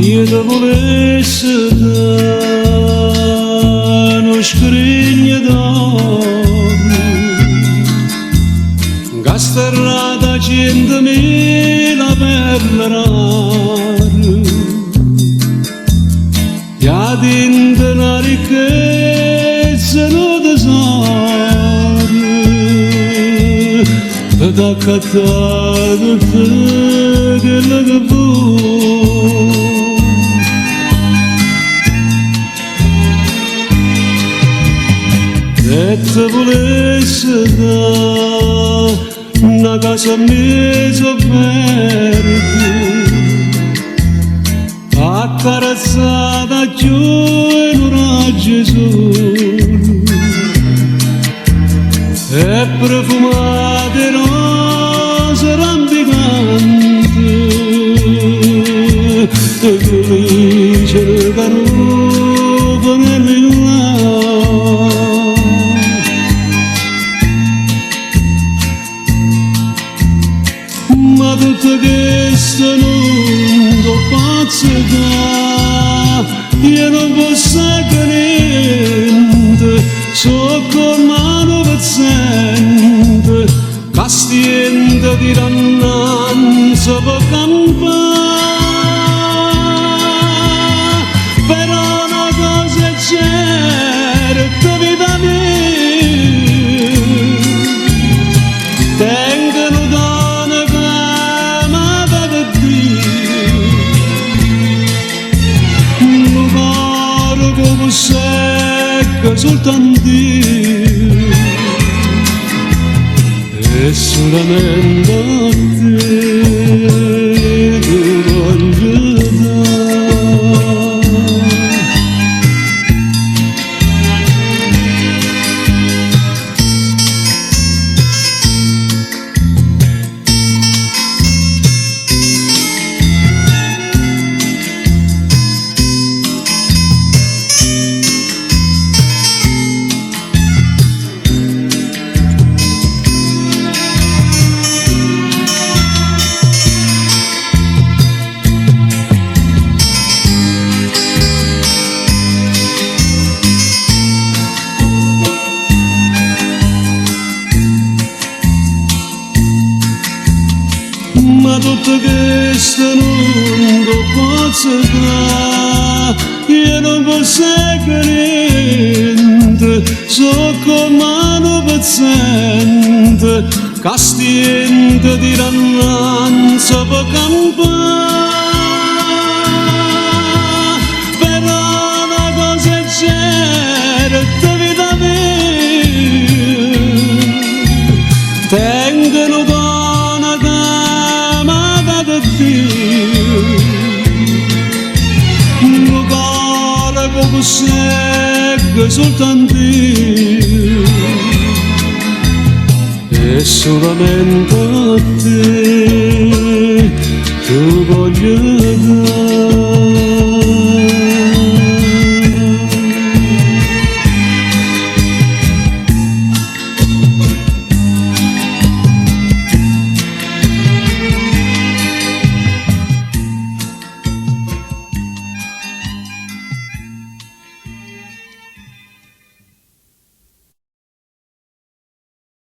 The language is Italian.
io ti volessi dare uno scrigno d'oro, gasterrata 100.000 perle rare, e adinta una ricchezza non tesoro, ed accattato te quello che vuoi. E te volessi dare una casa mezzo verde, accarezzata giù in un raggio sole, e profumate rose rampicanti, e felice carupo nel villano. Ma tutto questo non lo posso dare, io non posso che niente, so con mano pezzente, castiente di rannanza per campare, però una cosa è certa, vita mia, tengono donna che amata per Dio, un cuore come secco soltanto Dio, e solamente a te ti voglio dare. Ma tutto questo non lo posso dare, io non posso che niente, so con mano pezzente, castiente di rannanza per campare, però una cosa è certa, vita mia, tengono donna che amata da Dio, un cuore come secco soltanto Dio, e solamente a te tu voglio dare.